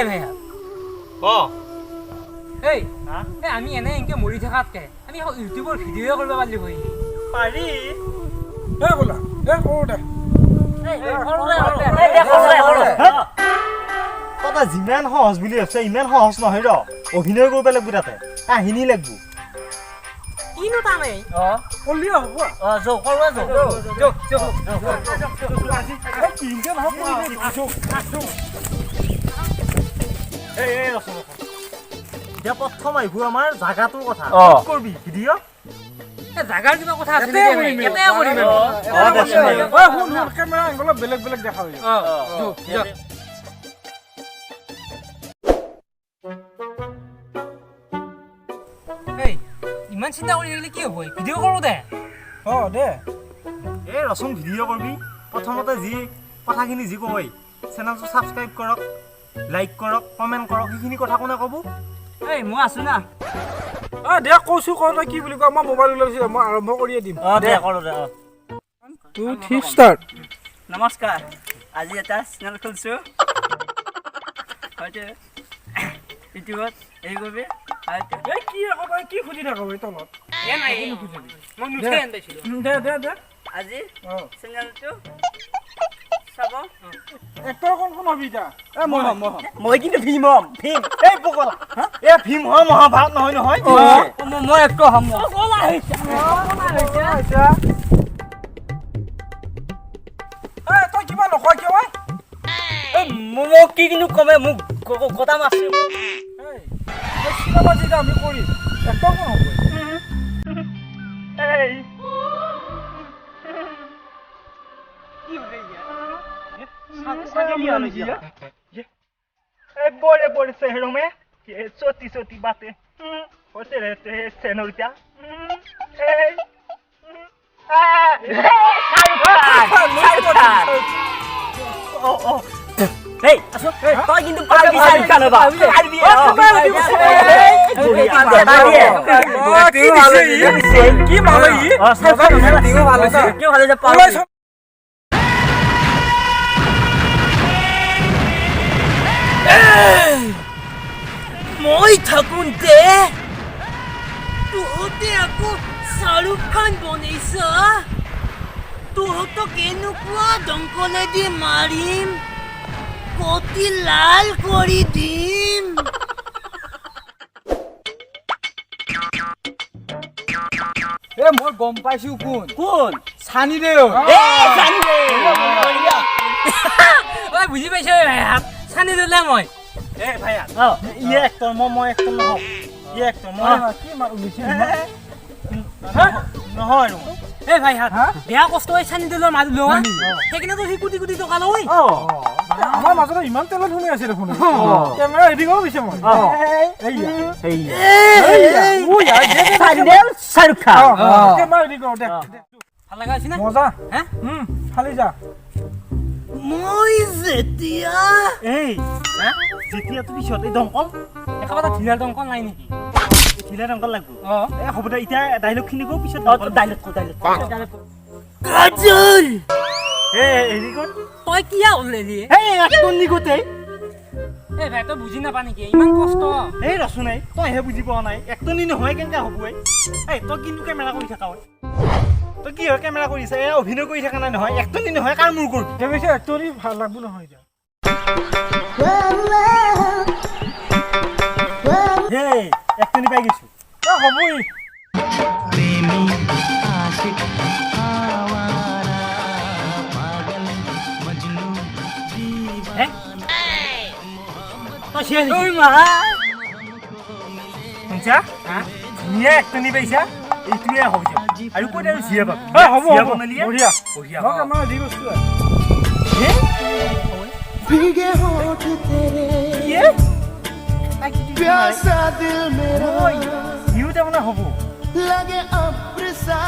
এই ভাইয়া ক এই আমি এনে এনেকে মৰি থকাতকে আমি ইউটিউবৰ ভিডিঅ' কৰিব পাৰিলি হয় পাৰি ব'লা কৰো দে তই যিমান সহজ বুলি ভাবছ ইমান সহজ নহয় ৰ অভিনয় কৰিব লাগিব তাতে কাহিনী লাগিব কিনো টানেই কৰিলেও হ'ব যৌ কৰোঁ তিনিজন হওক এতিয়া প্ৰথম আহিব আমাৰ জাগাটোৰ কথা কৰবি ভিডিঅ' জাগাৰ কিবা কথা আছে কেমেৰা এংগলত বেলেগ বেলেগ দেখা হৈ ইমান চিন্তা কৰি থাকিলে কি হ'ব ভিডিঅ' কৰোঁ দে দে এই ৰচোন ভিডিঅ' কৰবি প্ৰথমতে যি কথাখিনি যি কয় চেনেলটো ছাবস্ক্ৰাইব কৰক লাইক কৰক কমেণ্ট কৰক সেইখিনি কথা কোনে ক'ব এই মই আছো না দে কৈছো ক তই কি বুলি কয় মই মোবাইল ওলাইছো মই আৰম্ভ কৰিয়ে দিম দে কৰোঁ দে 2 3 ষ্টাৰ্ট নমস্কাৰ আজি এটা চেনেল খুলিছোঁ হয়তো ইউটিউবত এই কৰিবি কি খুজি থাকো তলত দে আজি চেনেলটো চাব এক্টৰ কোন হবি এতিয়া মই কিন্তু ভীম হম ভীম এই পকলা ভীম হয় মহাভাৰত নহয় মই এক্টৰ হম তই কিবা নকয় কিয় মোক কি কিন্তু কমে মোক কথা মাছে চিনেমা যেতিয়া আমি কৰিম এক্টৰ কোন হ'ব बड़े बड़े शहरों में ये छोटी छोटी बातें होते रहते हैं सेनोरिटा তই কিন্তু পারবি শাহরুখ খান হবা কি ভালো মই থাকোঁতে তহঁতে আকৌ শাহৰুখ খান বনাইছ তহঁতক এনেকুৱা দংকলেদি মাৰিম কটি লাল কৰি দিম মই গম পাইছো কোন চানি দেও বুজি পাইছ চানি দেলে মই ভাইয়া ইয়ে এক্টৰ মই এক্টৰ নহওঁ ইয়ে এক্টৰ মই নহয় এই ভাই হাত বেয়া কষ্ট হৈ চানি দেলৰ মাজ লোৱা সেইখিনিতো সি কোটি কোটি টকা লয় আমাৰ মাজতে ইমান তেলত শুনি আছে দেখোন কেমেৰা ৰেডি কৰিব বিচাৰ মই শাহৰুখ খান কেমেৰা ৰেডি কৰ দে ভাল লগা আছে না মজা খালি যা মই যেতিয়া যেতিয়া তুমি পিছত এই দমকল একেবাৰে ঢিলা দমকল নাই নেকি ঢিলা দমকল লাগিব হ'ব দে এতিয়া ডাইলগখিনি কওঁ পিছত ডাইলগ কাজল হেৰি কৰ তই কিয়া ওলালি একদম নিগতেই এই ভাই তই বুজি নাপা নেকি ইমান কষ্ট এই ৰচোন নাই তইহে বুজি পোৱা নাই একটনি নহয় কেনেকৈ হ'ব এই তই কিন্তু কেমেৰা কৰি থাকা হয় তই কি হয় কেমেৰা কৰিছে অভিনয় কৰি থকা নাই নহয় একটনি নহয় কাৰ মূৰ কৰিবি কেমেৰা একটনি ভাল লাগব নহয় এতিয়া একটনি পাই গৈছো হ'বই শুনছা ধুনীয়া একটনি পাইছা এইটোৱে হ'ব আৰু ক'ত আৰু জিয়া পাবি হ'ব জিয়া বনালিয়ে বঢ়িয়া বঢ়িয়া মই কেমেৰা ৰেডি কৰিছো भीगे होठ तेरे प्यासा दिल मेरा ইউ তাৰমানে হ'ব लगे अब्र सा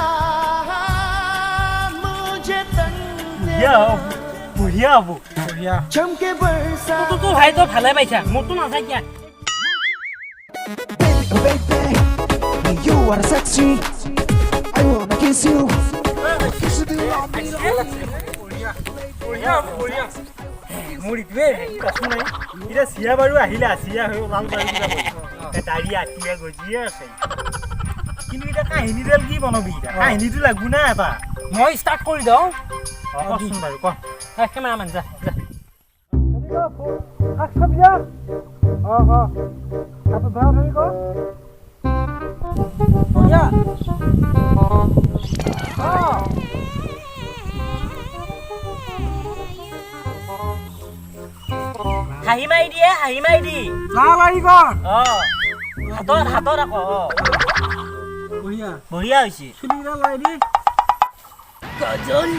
मुझे तन বঢ়িয়া হ'ব বঢ়িয়া হ'ব বঢ়িয়া चमके बरसा তোৰ ভাই তই ভালে পাইছা মোৰতো নাযায় কিয়া baby you are sexy I wanna kiss you বঢ়িয়া বঢ়িয়া মোৰ ইটোৱে কচোন নাই এতিয়া চিয়া বাৰু আহিলে চিয়া হৈ ওলাল বাৰু দাড়ি আঁকিয়ে গজিয়ে আছে কিন্তু এতিয়া কাহিনীডাল কি বনাবি এতিয়া কাহিনীটো লাগবো না এটা মই ষ্টাৰ্ট কৰি দিওঁ কচোন বাৰু ক কেমেৰামেন যা যা আচ্ছা বিয়া তাতে ধৰা ধৰি ক বঢ়িয়া হাঁহি মাৰি দিয়ে হাঁহি মাৰি দি যা লাগি কৰ হাতত আকৌ বঢ়িয়া বঢ়িয়া হৈছে চুলিকেইটা লাই দি কাজল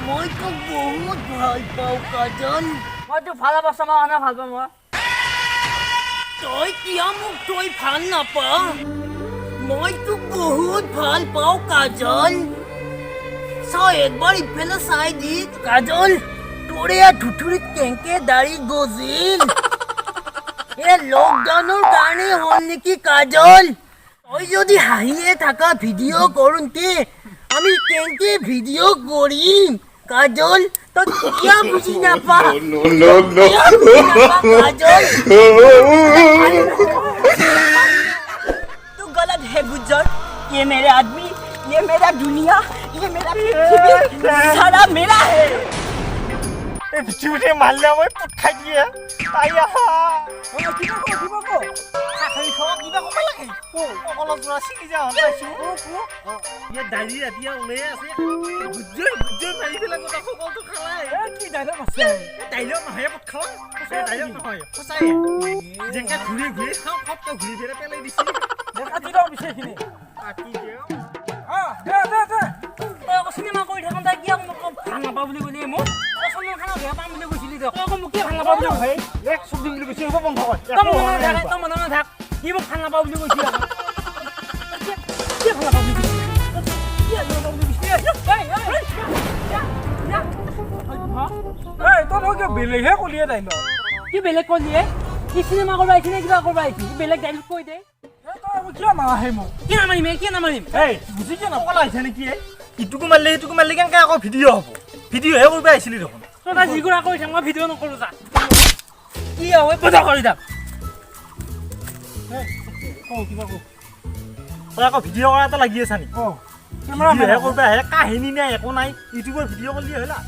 মই তোক বহুত ভাল পাওঁ কাজল মই তোক ভাল অৱস্থা মই অনা ভাল পাওঁ মই তই কিয় মোক তই ভাল নাপাওঁ মই তোক বহুত ভাল পাওঁ কাজল চাও একবাৰ ইফালে চাই দি কাজল তোৰে ধুঠুৰিত কেংকে দাড়ি গজিল এ লকডাউনৰ কাৰণে হ'ল নেকি কাজল তই যদি হাঁহিয়ে থাকা ভিডিঅ' কৰোঁতে আমি কেংকে ভিডিঅ' কৰিম কাজল তই কিয় বুজি নাপা কাজল तू गलत है गुज्जर ये मेरे आदमी ये मेरा दुनिया ये मेरा पृथ्वी सारा मेरा है এই ভিডিঅ'তে মাৰিলে মই পুত খাই দিয়ে আইয়া কিবা ক খাখৰি খাব কিবা ক'ব লাগে অকলত যোৱা চিকি যাওঁ পাইছোঁ ইয়াত দাড়ি ৰাতিয়ে ওলাই আছে গুজ্জৰ মাৰি পেলাই গোটা সকলটো খালাই কি ডাইলগ আছে ডাইলগ নহয় পুত খাওঁ ডাইলগ নহয় সঁচাই যেনেকৈ ঘূৰি ঘূৰি খাওঁ ফটকৈ ঘূৰি ফেৰে পেলাই দিছে কাটি দিওঁ বিশেষখিনি কাটি দিওঁ দে তই আকৌ চিনেমা কৰি থাকোঁ তাই কিয় মোক ভাল নাপাওঁ বুলি ক'লি মোক তই চন্দন খানক বেয়া পাম বুলি কৈছিলি তই আকৌ মোক কিয় ভাল নাপাওঁ বুলি ভাই এক চব্জি বুলি কৈছে হ'ব বন্ধ কৰ তই মনে নাথাক সি মোক ভাল নাপাওঁ বুলি কৈছিল আকৌ কিয় ভাল নাপাওঁ বুলি কৈছিলি কিয় ভাল নাপাওঁ বুলি কৈছিলি এই তই কিয় বেলেগহে কলিয়ে ডাইলগ কি বেলেগ ক'লি কি চিনেমা কৰিব আহিছি নে কিবা কৰিব আহিছি বেলেগ ডাইলগ কৈ দে তই কিয় নাহে মোক কি নামাৰিম এই বুজি কিয় নকলা আহিছে নেকি ইটোকো মাৰিলে কেনেকৈ আকৌ ভিডিঅ' হ'ব ভিডিঅ'হে কৰিব আহিছিলি দেখোন তই তাই যিকোনো কৰি থাক মই ভিডিঅ' নকৰোঁ যা কি হয় বজা কৰি থাক কিবা ক তই আকৌ ভিডিঅ' কৰা এটা লাগি আছা নেকি কেমেৰা ভিডিঅ'হে কৰিব আহে কাহিনী নাই একো নাই ইউটিউবৰ ভিডিঅ' কৰিলে হ'লা